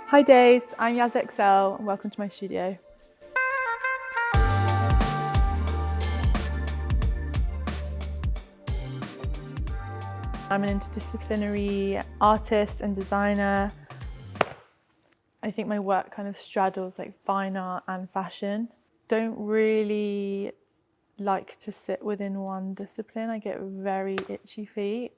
Hi Dazed, I'm Yaz XL and welcome to my studio. I'm an interdisciplinary artist and designer. I think my work kind of straddles like fine art and fashion. Don't really like to sit within one discipline. I get very itchy feet.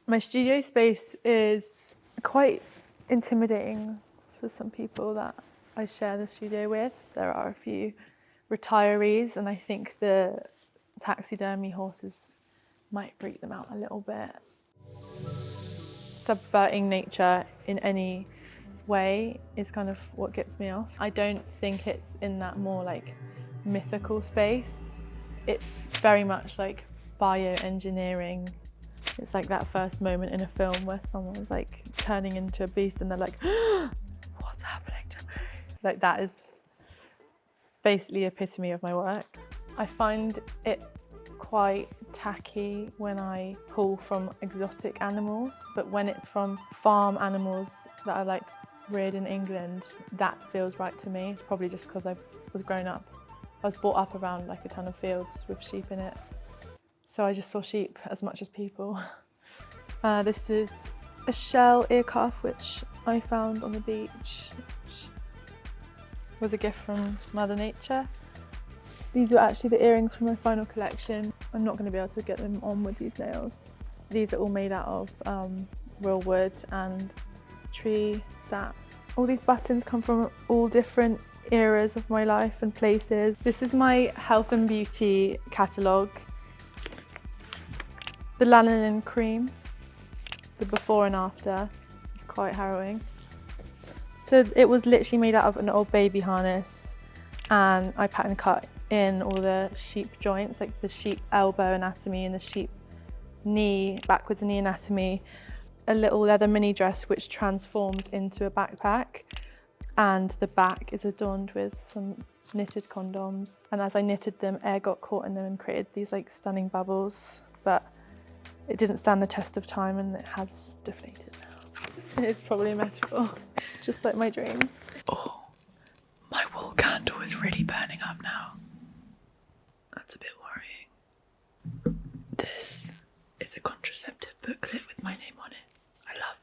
My studio space is quite intimidating for some people that I share the studio with. There are a few retirees and I think the taxidermy horses might freak them out a little bit. Subverting nature in any way is kind of what gets me off. I don't think it's in that more like mythical space. It's very much like bioengineering. It's like that first moment in a film where someone's like turning into a beast and they're like, what's happening to me? Like that is basically the epitome of my work. I find it quite tacky when I pull from exotic animals, but when it's from farm animals that are like reared in England, that feels right to me. It's probably just because I was brought up around like a ton of fields with sheep in it. So I just saw sheep as much as people. This is a shell ear cuff which I found on the beach, which was a gift from Mother Nature. These were actually the earrings from my final collection. I'm not going to be able to get them on with these nails. These are all made out of real wood and tree sap. All these buttons come from all different eras of my life and places. This is my health and beauty catalogue. The lanolin cream, the before and after, is quite harrowing. So it was literally made out of an old baby harness and I pattern cut in all the sheep joints, like the sheep elbow anatomy and the sheep knee, backwards knee anatomy, a little leather mini dress which transforms into a backpack, and the back is adorned with some knitted condoms. And as I knitted them, air got caught in them and created these like stunning bubbles, but it didn't stand the test of time and it has deflated now. It's probably a metaphor, just like my dreams. Oh, my wool candle is really burning up now. That's a bit worrying. This is a contraceptive booklet with my name on it. I love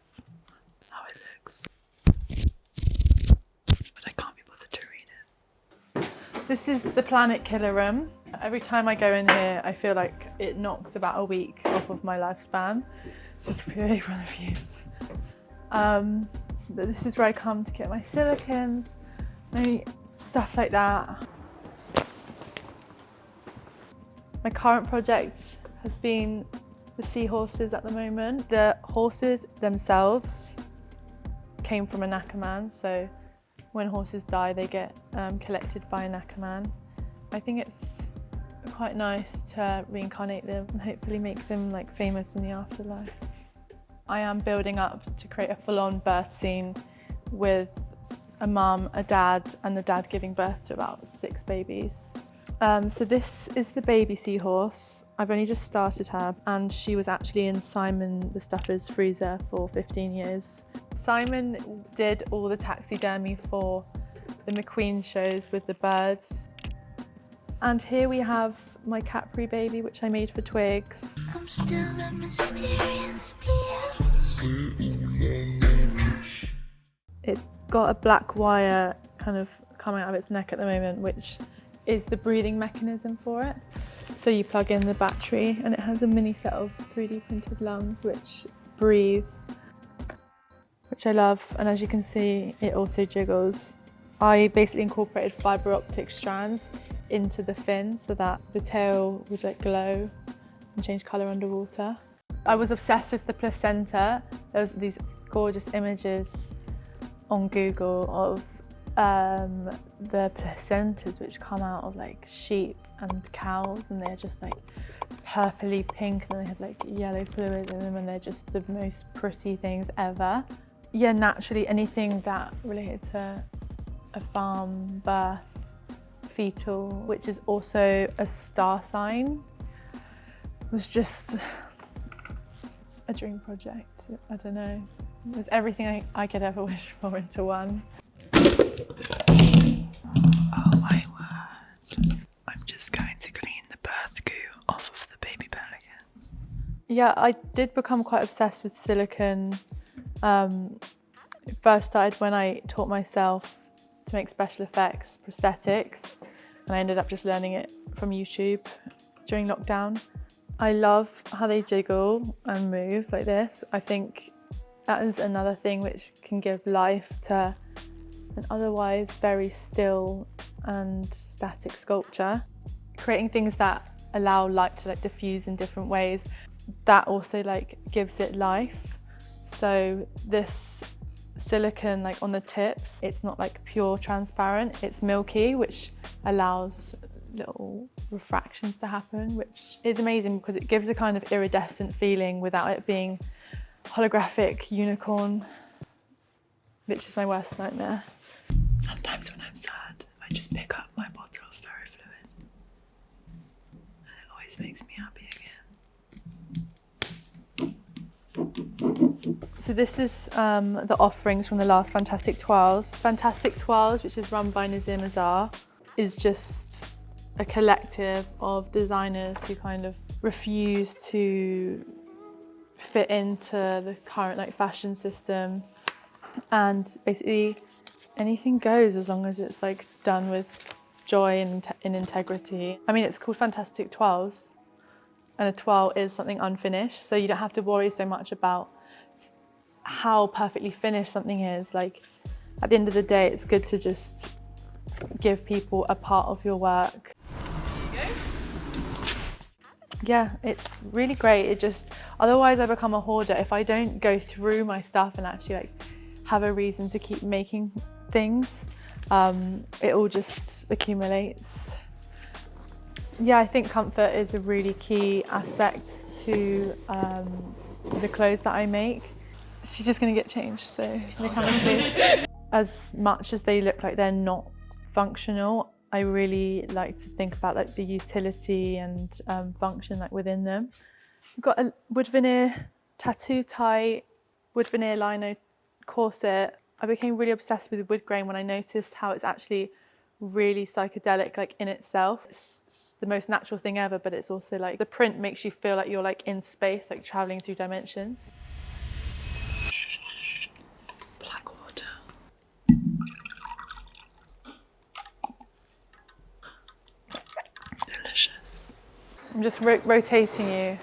how it looks, but I can't be bothered to read it. This is the planet killer room. Every time I go in here, I feel like it knocks about a week off of my lifespan, just purely from the fumes. But this is where I come to get my silicons, stuff like that. My current project has been the seahorses at the moment. The horses themselves came from a knackerman, so when horses die, they get collected by a knackerman. I think it's quite nice to reincarnate them and hopefully make them like famous in the afterlife. I am building up to create a full-on birth scene with a mum, a dad, and the dad giving birth to about 6 babies. So this is the baby seahorse. I've only just started her and she was actually in Simon the Stuffa's freezer for 15 years. Simon did all the taxidermy for the McQueen shows with the birds. And here we have my Capri baby, which I made for Twigs. I'm still a mysterious It's got a black wire kind of coming out of its neck at the moment, which is the breathing mechanism for it. So you plug in the battery and it has a mini set of 3D printed lungs which breathe, which I love. And as you can see, it also jiggles. I basically incorporated fibre optic strands into the fin so that the tail would like glow and change colour underwater. I was obsessed with the placenta. There was these gorgeous images on Google of the placentas which come out of like sheep and cows, and they're just like purpley pink and they have like yellow fluid in them and they're just the most pretty things ever. Yeah, naturally anything that related to a farm birth, fetal, which is also a star sign, was just a dream project. I don't know. It's everything I could ever wish for into one. Oh my word. I'm just going to clean the birth goo off of the baby pelican. Yeah, I did become quite obsessed with silicone. It first started when I taught myself to make special effects, prosthetics, and I ended up just learning it from YouTube during lockdown. I love how they jiggle and move like this. I think that is another thing which can give life to an otherwise very still and static sculpture. Creating things that allow light to like diffuse in different ways, that also like gives it life. So this silicone like on the tips, it's not like pure transparent, it's milky, which allows little refractions to happen, which is amazing because it gives a kind of iridescent feeling without it being holographic unicorn, which is my worst nightmare. Sometimes when I'm sad, I just pick up my bottle of ferrofluid and it always makes me happy again. So this is the offerings from the last Fantastic Twirls. Fantastic Twirls, which is run by Nazim Azar, is just a collective of designers who kind of refuse to fit into the current like fashion system, and basically anything goes as long as it's like done with joy and in integrity. I mean, it's called Fantastic Twirls, and a twirl is something unfinished, so you don't have to worry so much about how perfectly finished something is. Like at the end of the day, it's good to just give people a part of your work. Yeah, it's really great. It just, otherwise I become a hoarder. If I don't go through my stuff and actually like have a reason to keep making things, it all just accumulates. Yeah, I think comfort is a really key aspect to the clothes that I make. She's just gonna get changed, so the cameras please. As much as they look like they're not functional, I really like to think about like the utility and function like within them. We've got a wood veneer tattoo tie, wood veneer lino corset. I became really obsessed with wood grain when I noticed how it's actually really psychedelic like in itself. It's the most natural thing ever, but it's also like the print makes you feel like you're like in space, like traveling through dimensions. Black water. Delicious. I'm just rotating you.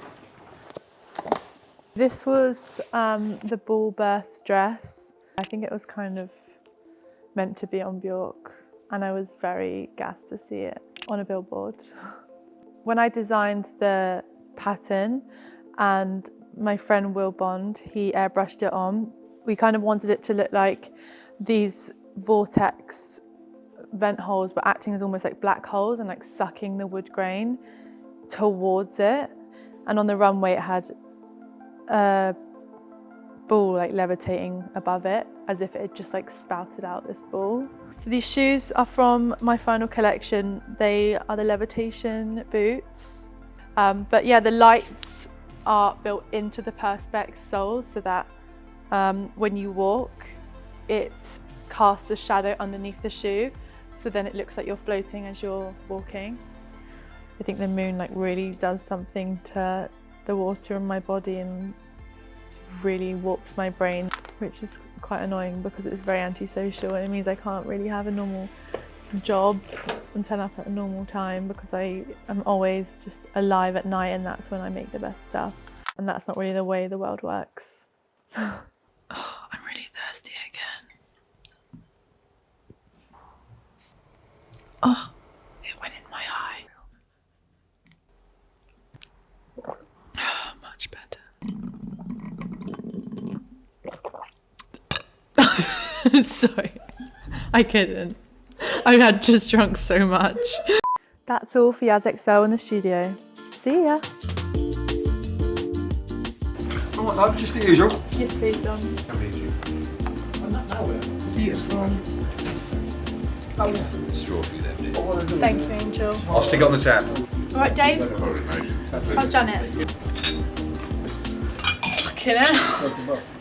This was the ball birth dress. I think it was kind of meant to be on Björk, and I was very gassed to see it on a billboard. When I designed the pattern and my friend Will Bond, he airbrushed it on, we kind of wanted it to look like these vortex vent holes were acting as almost like black holes and like sucking the wood grain towards it. And on the runway it had a ball like levitating above it, as if it had just like spouted out this ball. So these shoes are from my final collection. They are the levitation boots. But yeah, the lights are built into the perspex soles so that when you walk, it casts a shadow underneath the shoe. So then it looks like you're floating as you're walking. I think the moon like really does something to the water in my body and really warps my brain, which is quite annoying because it's very antisocial and it means I can't really have a normal job and turn up at a normal time because I am always just alive at night, and that's when I make the best stuff. And that's not really the way the world works. Oh, I'm really thirsty again. Oh, it went in my eye. Oh, much better. Sorry, I couldn't. I had just drunk so much. That's all for Yaz XL in the studio. See ya. All right, love, just the usual. Yes, please, Don. Beautiful. Straw for you then, please. Thank you, Angel. I'll stick it on the tab. All right, Dave. I've done it. Fucking hell.